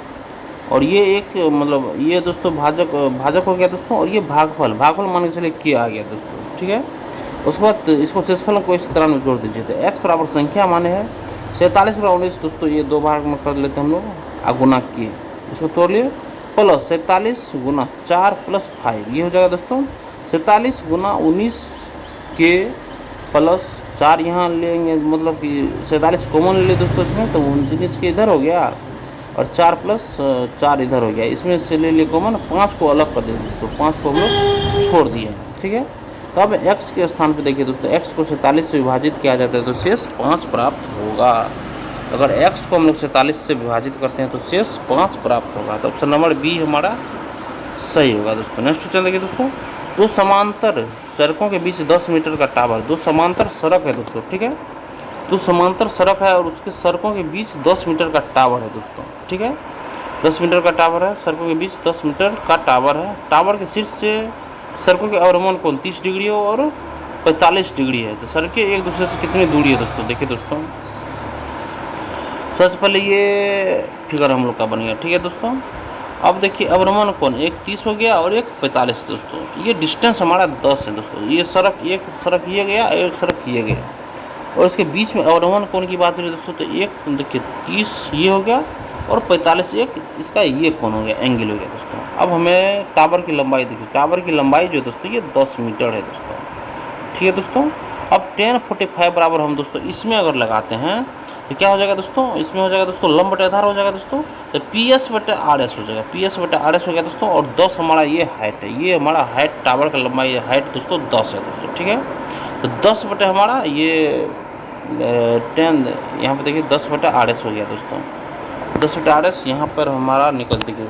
और ये एक मतलब ये दोस्तों भाजक हो गया दोस्तों, और ये भागफल मान के चलिए के आ गया दोस्तों। ठीक है, उसके बाद इसको शेषफल को 193 जोड़ दीजिए तो x बराबर संख्या माने है 47 बराबर 19 दोस्तों, ये दो भाग में कर लेते हैं हम लोग आ गुना किए, इसको तोड़ लिए प्लस 47 गुना 4 प्लस 5 ये हो जाएगा दोस्तों 47 गुना 19 के प्लस 4 यहाँ लेंगे, मतलब कि 47 कॉमन ले दोस्तों इसमें, तो 19 के इधर हो गया और 4 प्लस 4 इधर हो गया, इसमें से ले लिए कॉमन, 5 को अलग कर दिए दोस्तों, 5 को हम लोग छोड़ दिए। ठीक है, तो अब x के स्थान पे देखिए दोस्तों x को 47 से विभाजित किया जाता है तो शेष 5 प्राप्त होगा। अगर x को हम लोग 47 से विभाजित करते हैं तो शेष 5 प्राप्त होगा, तो ऑप्शन नंबर बी हमारा सही होगा दोस्तों। नेक्स्ट क्वेश्चन देखिए दोस्तों, दो समांतर सड़कों के बीच 10 मीटर का टावर, दो समांतर सड़क है दोस्तों। ठीक है, दो समांतर सड़क है और उसके सड़कों के बीच 10 मीटर का टावर है दोस्तों। ठीक है, 10 मीटर का टावर है, सड़कों के बीच 10 मीटर का टावर है। टावर के शीर्ष से सड़कों के अवरोहण कोण 30 डिग्री और 45 डिग्री है। तो सड़कें एक दूसरे से कितनी दूरी है दोस्तों, देखिए दोस्तों सबसे पहले ये फिगर हम लोग का बन गया। ठीक है दोस्तों, अब देखिए अवरोहण कोण एक 30 हो गया और एक 45 दोस्तों, ये डिस्टेंस हमारा 10 है दोस्तों। ये सड़क एक सड़क ये गया, एक सड़क ये गया, और इसके बीच में अवरोहण कोण की बात करें दोस्तों तो एक देखिए 30 ये हो गया और 45 एक इसका ये कोण हो गया, एंगल हो गया दोस्तों। अब हमें टावर की लंबाई देखिए, टावर की लंबाई जो है दोस्तों ये 10 मीटर है दोस्तों। ठीक है दोस्तों, अब 1045 बराबर हम दोस्तों इसमें अगर लगाते हैं तो क्या हो जाएगा दोस्तों, इसमें हो जाएगा दोस्तों लंब बटे आधार हो जाएगा दोस्तों, तो PS बटे RS हो जाएगा, PS बटे RS हो गया दोस्तों। और 10 हमारा ये हाइट है, ये हमारा हाइट टावर का लंबाई हाइट दोस्तों 10 है दोस्तों। ठीक है, तो 10 बटे हमारा ये 10 यहाँ पर देखिए 10 बटे RS हो गया दोस्तों। 10 बटे RS यहाँ पर हमारा निकल देखिए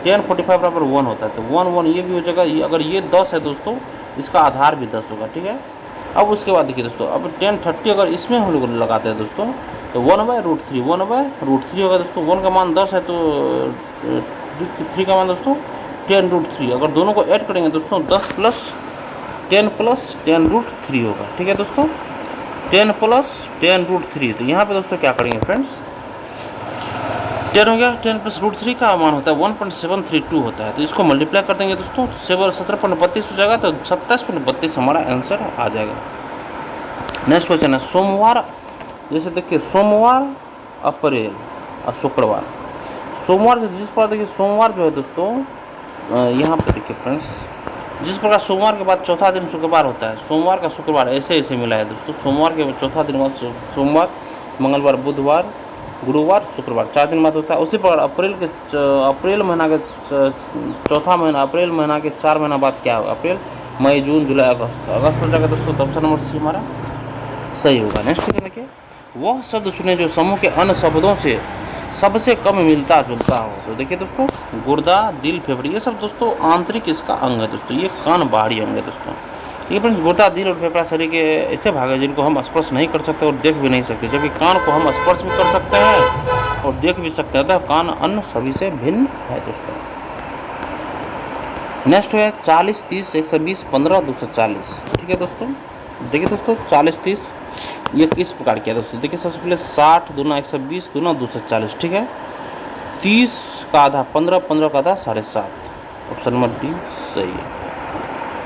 1045 बराबर 1 होता है, तो 1 ये भी हो जाएगा। ये अगर ये 10 है दोस्तों इसका आधार भी 10 होगा। ठीक है, अब उसके बाद देखिए दोस्तों अब 1030 अगर इसमें हम लोग लगाते हैं दोस्तों तो 1/√3 1/√3 होगा दोस्तों। 1 का मान 10 है तो 3 का मान दोस्तों 10√3, अगर दोनों को ऐड करेंगे दोस्तों 10 + 10 + 10√3 होगा। ठीक है दोस्तों, 10 + 10√3, तो यहाँ पे दोस्तों क्या करेंगे फ्रेंड्स 10 हो गया, 10 + √3 का मान होता है 1.732 होता है, तो इसको मल्टीप्लाई कर देंगे दोस्तों 17.32 हो जाएगा, तो 27.32 हमारा आंसर आ जाएगा। नेक्स्ट क्वेश्चन है सोमवार, जैसे देखिए सोमवार अप्रैल और शुक्रवार। सोमवार जिस प्रकार देखिए सोमवार जो है दोस्तों यहाँ पे देखिए फ्रेंड्स, जिस प्रकार सोमवार के बाद चौथा दिन शुक्रवार होता है, सोमवार का शुक्रवार ऐसे ऐसे मिला है दोस्तों। सोमवार के चौथा दिन बाद सोमवार, मंगलवार, बुधवार, गुरुवार, शुक्रवार 4 दिन बाद होता है। उसी प्रकार अप्रैल महीना के चौथा महीना, अप्रैल महीना के 4 महीना बाद क्या होगा, अप्रैल, मई, जून, जुलाई, अगस्त हो जाएगा दोस्तों, तो ऑप्शन नंबर सी हमारा सही होगा। नेक्स्ट क्वेश्चन देखिए, वह शब्द चुने जो समूह के अन्य शब्दों से सबसे कम मिलता जुलता हो। तो देखिए दोस्तों गुर्दा, दिल, फेफड़े ये सब दोस्तों आंतरिक इसका अंग है दोस्तों, ये कान बाहरी अंग है दोस्तों। ठीक है, गुर्दा, दिल और फेफड़ा शरीर के ऐसे भाग हैं जिनको हम स्पर्श नहीं कर सकते और देख भी नहीं सकते, जबकि कान को हम स्पर्श भी कर सकते हैं और देख भी सकते हैं, तो कान अन्य सभी से भिन्न है दोस्तों। नेक्स्ट है 40, 30, 120, 15, 240। ठीक है दोस्तों, देखिए दोस्तों 40, 30 ये किस प्रकार किया दोस्तों, देखिए सबसे पहले 60 दूना 120 दूना 240। ठीक है, 30 का आधा 15, 15 का आधा 7.5, ऑप्शन नंबर डी सही है।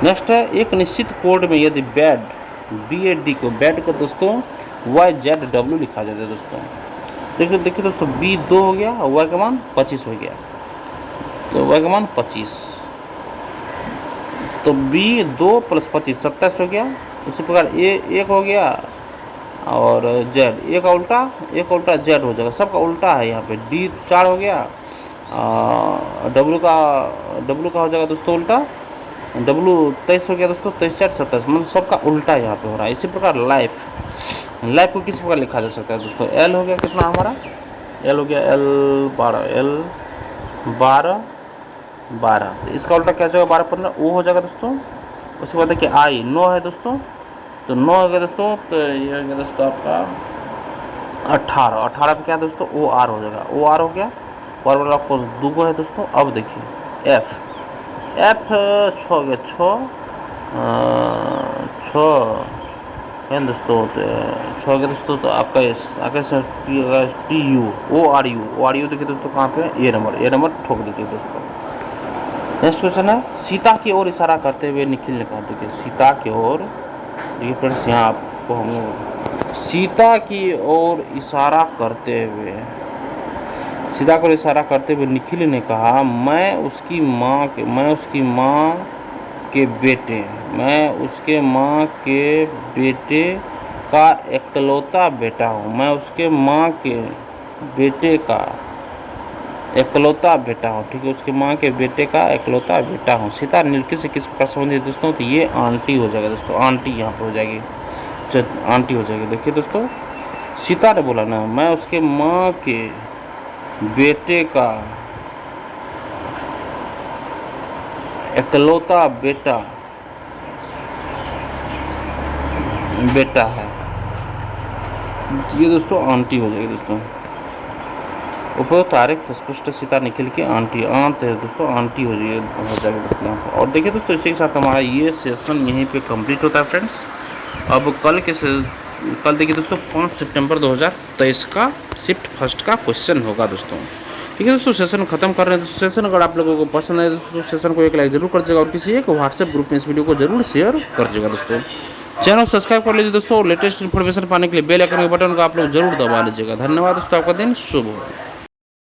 नेक्स्ट है एक निश्चित कोड में यदि BAD को दोस्तों YZW लिखा जाता है दोस्तों। देखिए दोस्तों B 2 हो गया और Y का मान 25 हो गया, तो Y का मान 25, तो B 2 + 25 27 हो गया। इसी प्रकार A 1 हो गया और Z A का उल्टा Z हो जाएगा, सबका उल्टा है यहाँ पे। D 4 हो गया, W का हो जाएगा दोस्तों उल्टा, W23 हो गया दोस्तों, 23/4/27, मतलब सबका उल्टा यहाँ पे हो रहा है। इसी प्रकार लाइफ, लाइफ को किस प्रकार लिखा जा सकता है दोस्तों? L हो गया कितना हमारा, L हो गया L12, L12, तो इसका उल्टा क्या हो जाएगा, 12/15 O हो जाएगा दोस्तों। उसके बाद देखिए I 9 है दोस्तों, तो 9 हो गया दोस्तों, तो ये हो गया दोस्तों आपका 18, 18 पे क्या है दोस्तों, OR हो जाएगा, OR हो गया, और वाला आपको 2 है दोस्तों। अब देखिए F 6 हो गया, 6 है दोस्तों, तो 6 हो गया दोस्तों। तो आपका आगे से TU देखिए दोस्तों कहाँ पे, ए नंबर ठोक दीजिए दोस्तों। नेक्स्ट क्वेश्चन है, सीता की ओर इशारा करते हुए निखिल ने कहा, देखिए सीता की ओर, देखिए फ्रेंड्स यहाँ आपको हम सीता की ओर इशारा करते हुए, सीता को इशारा करते हुए निखिल ने कहा, मैं उसकी माँ के बेटे का इकलौता बेटा हूँ, मैं उसके माँ के बेटे का इकलौता बेटा हूँ, ठीक है, उसके माँ के बेटे का इकलौता बेटा हूँ। सीता निखिल से किस प्रकार संबंधित दोस्तों, तो ये आंटी हो जाएगा दोस्तों, आंटी यहाँ पर हो जाएगी, आंटी हो जाएगी। देखिए दोस्तों, सीता ने बोला ना, मैं उसके माँ के बेटे का इकलौता बेटा है, ये दोस्तों आंटी हो जाएगी दोस्तों। उपरोक्त तारीख स्पष्ट, सीता निखिल की आंटी है दोस्तों, आंटी हो जाएगी दोस्तों यहाँ पर। और देखिए दोस्तों, इसी के साथ हमारा ये सेशन यहीं पे कंप्लीट होता है फ्रेंड्स। अब कल देखिए दोस्तों 5 सितंबर 2023 का शिफ्ट फर्स्ट का क्वेश्चन होगा दोस्तों। ठीक है दोस्तों, सेशन खत्म कर रहे हैं दोस्तों। सेशन अगर आप लोगों को पसंद आए दोस्तों, सेशन को एक लाइक जरूर कर दीजिएगा, और किसी एक व्हाट्सएप ग्रुप में इस वीडियो को जरूर शेयर कर दीजिएगा दोस्तों। चैनल सब्सक्राइब कर लीजिए दोस्तों, और लेटेस्ट इन्फॉर्मेशन पाने के लिए बेल आइकन के बटन को आप लोग जरूर दबा लीजिएगा। धन्यवाद दोस्तों, आपका दिन शुभ हो।